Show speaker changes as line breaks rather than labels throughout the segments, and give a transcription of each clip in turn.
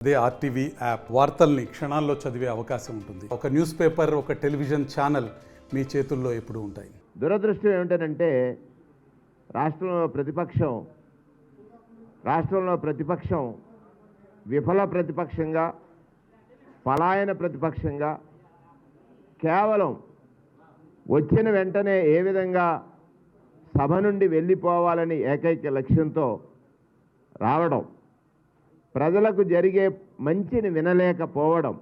అదే RTV app వార్తల్ని క్షణాల్లో చదివే అవకాశం ఉంటుంది. ఒక న్యూస్ పేపర్, ఒక టెలివిజన్ ఛానల్ మీ చేతుల్లో ఎప్పుడూ ఉంటాయి.
దురదృష్టం ఏమిటంటే రాష్ట్రంలో ప్రతిపక్షం విఫల ప్రతిపక్షంగా, పలాయన ప్రతిపక్షంగా, కేవలం వచ్చిన వెంటనే ఏ విధంగా సభ నుండి వెళ్ళిపోవాలని ఏకైక లక్ష్యంతో రావడం, ప్రజలకు జరిగే మంచిని వినలేకపోవడం,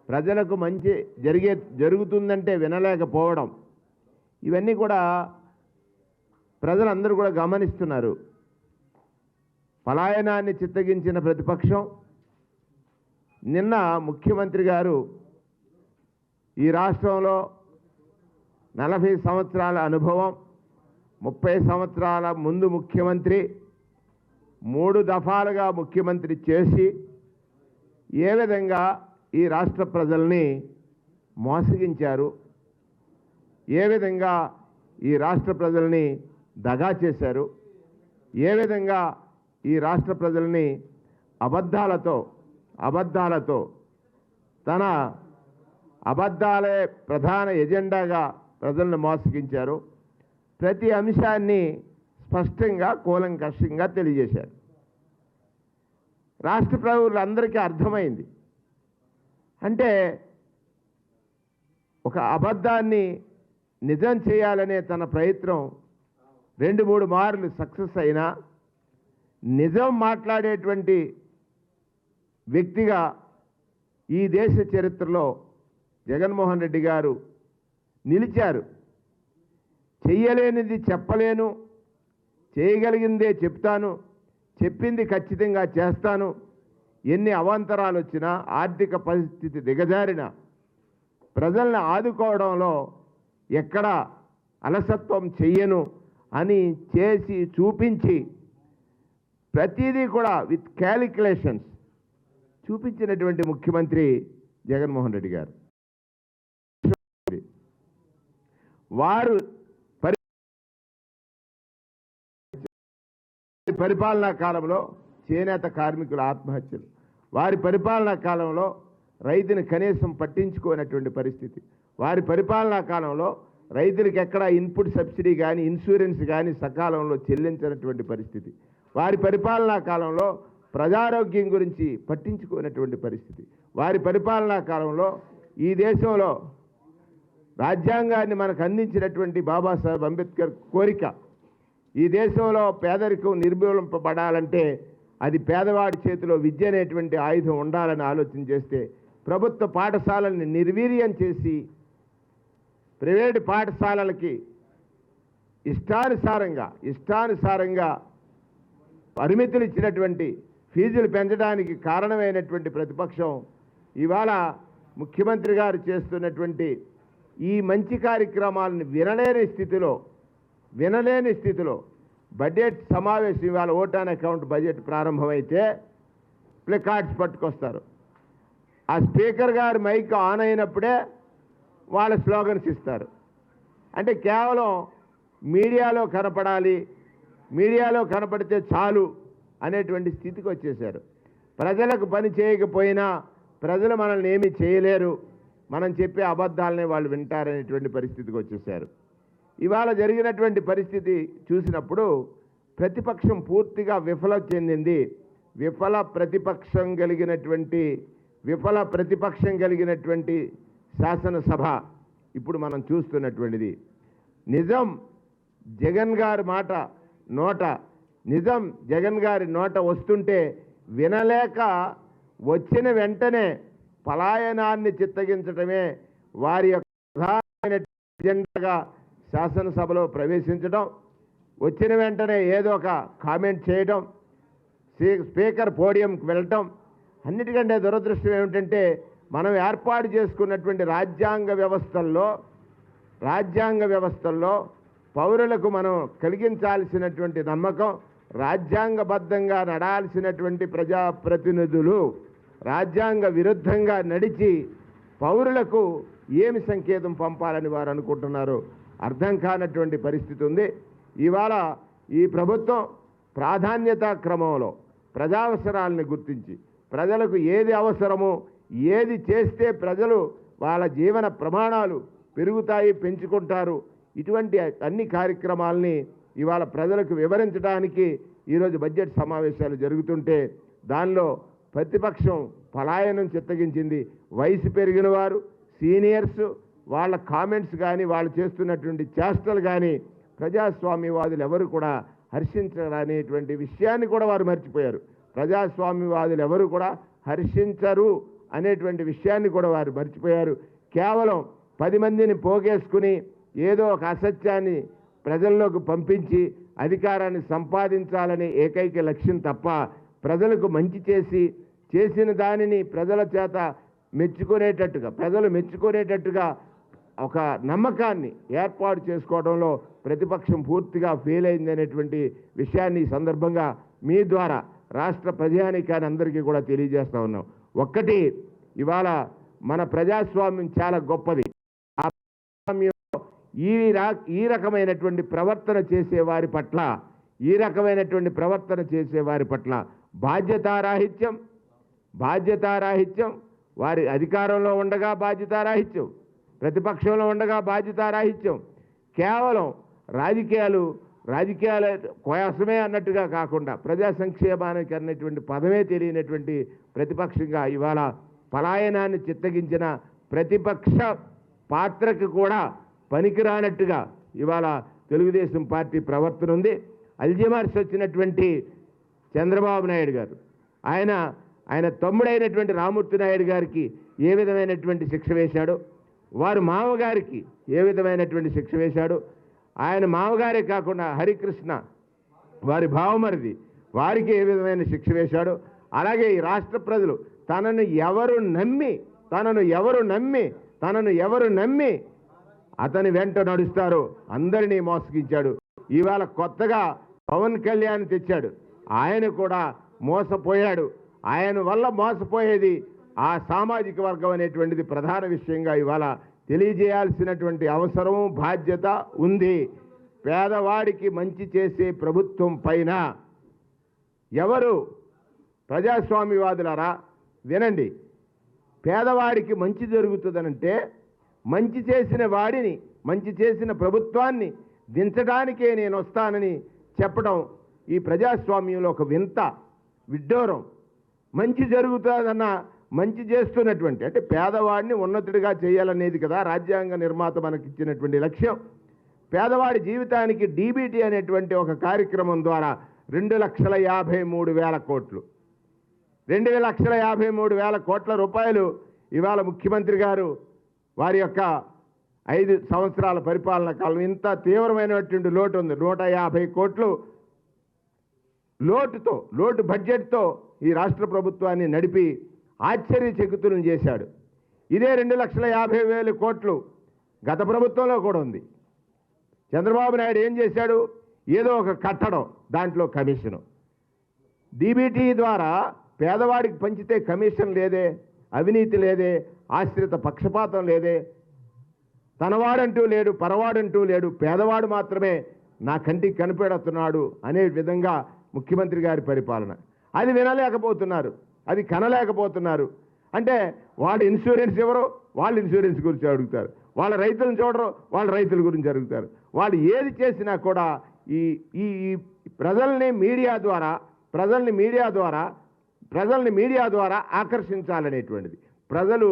ప్రజలకు మంచి జరుగుతుందంటే వినలేకపోవడం, ఇవన్నీ కూడా ప్రజలందరూ కూడా గమనిస్తున్నారు. పలాయనాన్ని చిత్తగించిన ప్రతిపక్షం నిన్న ముఖ్యమంత్రి గారు ఈ రాష్ట్రంలో 40 సంవత్సరాల అనుభవం, 30 సంవత్సరాల ముందు ముఖ్యమంత్రి, 3 దఫాలుగా ముఖ్యమంత్రి చేసి ఏ విధంగా ఈ రాష్ట్ర ప్రజల్ని మోసగించారు, ఏ విధంగా ఈ రాష్ట్ర ప్రజల్ని దగా చేశారు, ఏ విధంగా ఈ రాష్ట్ర ప్రజల్ని అబద్ధాలతో తన అబద్ధాలే ప్రధాన ఎజెండాగా ప్రజలను మోసగించారు. ప్రతి అంశాన్ని స్పష్టంగా కూలంకషంగా తెలియజేశారు. రాష్ట్ర ప్రజలందరికీ అర్థమైంది. అంటే ఒక అబద్ధాన్ని నిజం చేయాలనే తన ప్రయత్నం 2-3 మార్లు సక్సెస్ అయినా, నిజం మాట్లాడేటువంటి వ్యక్తిగా ఈ దేశ చరిత్రలో జగన్మోహన్ రెడ్డి గారు నిలిచారు. చెయ్యలేనిది చెప్పలేను, చేయగలిగిందే చెప్తాను, చెప్పింది ఖచ్చితంగా చేస్తాను, ఎన్ని అవాంతరాలు వచ్చినా, ఆర్థిక పరిస్థితి దిగజారిన ప్రజల్ని ఆదుకోవడంలో ఎక్కడ అలసత్వం చెయ్యను అని చేసి చూపించి, ప్రతిదీ కూడా విత్ క్యాలిక్యులేషన్స్ చూపించినటువంటి ముఖ్యమంత్రి జగన్మోహన్ రెడ్డి గారు. వారు పరిపాలనా కాలంలో చేనేత కార్మికుల ఆత్మహత్యలు, వారి పరిపాలనా కాలంలో రైతుని కనీసం పట్టించుకోనటువంటి పరిస్థితి, వారి పరిపాలనా కాలంలో రైతులకు ఎక్కడ ఇన్పుట్ సబ్సిడీ కానీ, ఇన్సూరెన్స్ కానీ సకాలంలో చెల్లించినటువంటి పరిస్థితి, వారి పరిపాలనా కాలంలో ప్రజారోగ్యం గురించి పట్టించుకోనటువంటి పరిస్థితి, వారి పరిపాలనా కాలంలో ఈ దేశంలో రాజ్యాంగాన్ని మనకు అందించినటువంటి బాబాసాహెబ్ అంబేద్కర్ కోరిక, ఈ దేశంలో పేదరికం నిర్మూలింపబడాలంటే అది పేదవాడి చేతిలో విద్య అనేటువంటి ఆయుధం ఉండాలని ఆలోచన చేస్తే, ప్రభుత్వ పాఠశాలల్ని నిర్వీర్యం చేసి ప్రైవేటు పాఠశాలలకి ఇష్టానుసారంగా పరిమితులు ఇచ్చినటువంటి ఫీజులు పెంచడానికి కారణమైనటువంటి ప్రతిపక్షం ఇవాళ ముఖ్యమంత్రి గారు చేస్తున్నటువంటి ఈ మంచి కార్యక్రమాలను వినలేని స్థితిలో బడ్జెట్ సమావేశం, ఇవాళ ఓట్ ఆన్ అకౌంట్ బడ్జెట్ ప్రారంభమైతే ప్లకార్డ్స్ పట్టుకొస్తారు. ఆ స్పీకర్ గారు మైక్ ఆన్ అయినప్పుడే వాళ్ళ స్లోగన్స్ ఇస్తారు. అంటే కేవలం మీడియాలో కనపడాలి, మీడియాలో కనపడితే చాలు అనేటువంటి స్థితికి వచ్చేశారు. ప్రజలకు పని చేయకపోయినా ప్రజలు మనల్ని ఏమీ చేయలేరు, మనం చెప్పే అబద్ధాలనే వాళ్ళు వింటారనేటువంటి పరిస్థితికి వచ్చేశారు. ఇవాళ జరిగినటువంటి పరిస్థితి చూసినప్పుడు ప్రతిపక్షం పూర్తిగా విఫలం చెందింది. విఫల ప్రతిపక్షం కలిగినటువంటి శాసనసభ ఇప్పుడు మనం చూస్తున్నటువంటిది. నిజం జగన్ గారి నోట వస్తుంటే వినలేక వచ్చిన వెంటనే పలాయనాన్ని చిత్తగించడమే వారి యొక్క ప్రధానమైన ఎజెండాగా శాసనసభలో ప్రవేశించడం, వచ్చిన వెంటనే ఏదో ఒక కామెంట్ చేయడం, స్పీకర్ పోడియంకి వెళ్ళటం. అన్నిటికంటే దురదృష్టం ఏమిటంటే మనం ఏర్పాటు చేసుకున్నటువంటి రాజ్యాంగ వ్యవస్థల్లో పౌరులకు మనం కలిగించాల్సినటువంటి నమ్మకం, రాజ్యాంగబద్ధంగా నడాల్సినటువంటి ప్రజాప్రతినిధులు రాజ్యాంగ విరుద్ధంగా నడిచి పౌరులకు ఏమి సంకేతం పంపాలని వారు అనుకుంటున్నారో అర్థం కానటువంటి పరిస్థితి ఉంది. ఇవాళ ఈ ప్రభుత్వం ప్రాధాన్యతా క్రమంలో ప్రజావసరాలను గుర్తించి ప్రజలకు ఏది అవసరమో, ఏది చేస్తే ప్రజలు వాళ్ళ జీవన ప్రమాణాలు పెరుగుతాయి, పెంచుకుంటారు, ఇటువంటి అన్ని కార్యక్రమాలని ఇవాళ ప్రజలకు వివరించడానికి ఈరోజు బడ్జెట్ సమావేశాలు జరుగుతుంటే దానిలో ప్రతిపక్షం పలాయనం చిత్తగించింది. వయసు పెరిగిన వారు, సీనియర్స్, వాళ్ళ కామెంట్స్ కానీ, వాళ్ళు చేస్తున్నటువంటి చేష్టలు కానీ ప్రజాస్వామ్యవాదులు ఎవరు కూడా హర్షించరనేటువంటి విషయాన్ని కూడా వారు మర్చిపోయారు. ప్రజాస్వామ్యవాదులు ఎవరు కూడా హర్షించరు అనేటువంటి విషయాన్ని కూడా వారు మర్చిపోయారు. కేవలం 10 మందిని పోగేసుకుని ఏదో ఒక అసత్యాన్ని ప్రజల్లోకి పంపించి అధికారాన్ని సంపాదించాలనే ఏకైక లక్ష్యం తప్ప ప్రజలకు మంచి చేసిన దానిని ప్రజల చేత మెచ్చుకునేటట్టుగా, ప్రజలు మెచ్చుకునేటట్టుగా ఒక నమ్మకాన్ని ఏర్పాటు చేసుకోవడంలో ప్రతిపక్షం పూర్తిగా ఫెయిల్ అయిందనేటువంటి విషయాన్ని ఈ సందర్భంగా మీ ద్వారా రాష్ట్ర ప్రజానీకాన్ని అందరికీ కూడా తెలియజేస్తూ ఉన్నాం. ఒక్కటి, ఇవాళ మన ప్రజాస్వామ్యం చాలా గొప్పది. ఆ ప్రజాస్వామ్యంలో ఈ రకమైనటువంటి ప్రవర్తన చేసే వారి పట్ల బాధ్యతారాహిత్యం, వారి అధికారంలో ఉండగా బాధ్యతారాహిత్యం, ప్రతిపక్షంలో ఉండగా బాధ్యతారాహిత్యం, కేవలం రాజకీయాల కోసమే అన్నట్టుగా కాకుండా ప్రజా సంక్షేమానికి అన్నటువంటి పదమే తెలియనటువంటి ప్రతిపక్షంగా ఇవాళ పలాయనాన్ని చిత్తగించిన ప్రతిపక్ష పాత్రకు కూడా పనికిరానట్టుగా ఇవాళ తెలుగుదేశం పార్టీ ప్రవర్తన ఉంది. అల్జీమర్స్ వచ్చినటువంటి చంద్రబాబు నాయుడు గారు, ఆయన తమ్ముడైనటువంటి రామూర్తి నాయుడు గారికి ఏ విధమైనటువంటి శిక్ష వేశాడో, వారి మామగారికి ఏ విధమైనటువంటి శిక్ష వేశాడో, ఆయన మామగారే కాకుండా హరికృష్ణ వారి భావమరిది వారికి ఏ విధమైన శిక్ష వేశాడో, అలాగే ఈ రాష్ట్ర ప్రజలు తనను ఎవరు నమ్మి అతని వెంట నడుస్తారో అందరినీ మోసగించాడు. ఇవాళ కొత్తగా పవన్ కళ్యాణ్ తెచ్చాడు, ఆయన కూడా మోసపోయాడు. ఆయన వల్ల మోసపోయేది ఆ సామాజిక వర్గం అనేటువంటిది ప్రధాన విషయంగా ఇవాళ తెలియజేయాల్సినటువంటి అవసరం, బాధ్యత ఉంది. పేదవాడికి మంచి చేసే ప్రభుత్వం పైన ఎవరు ప్రజాస్వామ్యవాదులారా వినండి, పేదవాడికి మంచి జరుగుతుందనంటే మంచి చేసిన ప్రభుత్వాన్ని దించడానికే నేను వస్తానని చెప్పడం ఈ ప్రజాస్వామ్యంలో ఒక విడ్డూరం. మంచి జరుగుతుందన్న మంచి చేస్తున్నటువంటి, అంటే పేదవాడిని ఉన్నతుడిగా చేయాలనేది కదా రాజ్యాంగ నిర్మాత మనకిచ్చినటువంటి లక్ష్యం. పేదవాడి జీవితానికి డీబీటీ అనేటువంటి ఒక కార్యక్రమం ద్వారా 2,53,000 కోట్లు, 2,53,000 కోట్ల రూపాయలు ఇవాళ ముఖ్యమంత్రి గారు వారి యొక్క 5 సంవత్సరాల పరిపాలన కాలం ఇంత తీవ్రమైనటువంటి లోటు ఉంది. 150 కోట్లు లోటు బడ్జెట్తో ఈ రాష్ట్ర ప్రభుత్వాన్ని నడిపి ఆశ్చర్యచకితులను చేశాడు. ఇదే 2,50,000 కోట్లు గత ప్రభుత్వంలో కూడా ఉంది. చంద్రబాబు నాయుడు ఏం చేశాడు? ఏదో ఒక కట్టడం, దాంట్లో కమిషను. డీబీటీ ద్వారా పేదవాడికి పంచితే కమిషన్ లేదే, అవినీతి లేదే, ఆశ్రిత పక్షపాతం లేదే, తనవాడంటూ లేడు, పరవాడంటూ లేడు, పేదవాడు మాత్రమే నా కంటికి కనిపెడుతున్నాడు అనే విధంగా ముఖ్యమంత్రి గారి పరిపాలన. అది వినలేకపోతున్నారు, అది కనలేకపోతున్నారు. అంటే వాడు ఇన్సూరెన్స్ ఎవరో వాళ్ళు ఇన్సూరెన్స్ గురించి అడుగుతారు, వాళ్ళ రైతులను చూడరు, వాళ్ళ రైతుల గురించి అడుగుతారు. వాడు ఏది చేసినా కూడా ఈ ప్రజల్ని మీడియా ద్వారా ఆకర్షించాలనేటువంటిది. ప్రజలు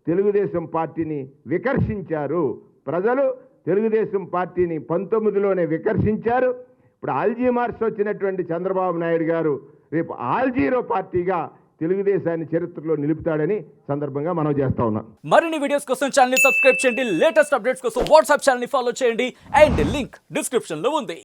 తెలుగుదేశం పార్టీని వికర్షించారు. ప్రజలు తెలుగుదేశం పార్టీని 19లోనే వికర్షించారు. ఇప్పుడు ఆల్జీమర్స్ వచ్చినటువంటి చంద్రబాబు నాయుడు గారు రేపు ఆల్జీరో పార్టీగా తెలుగుదేశాన్ని చరిత్రలో నిలుపుతాడని సందర్భంగా మనం చేస్తా ఉన్నాం.
మరిన్ని వీడియోస్ కోసం ఛానల్ ని సబ్స్క్రైబ్ చేయండి, లేటెస్ట్ అప్డేట్స్ కోసం వాట్సాప్ ఛానల్ ని ఫాలో చేయండి అండ్ లింక్ డిస్క్రిప్షన్ లో ఉంది.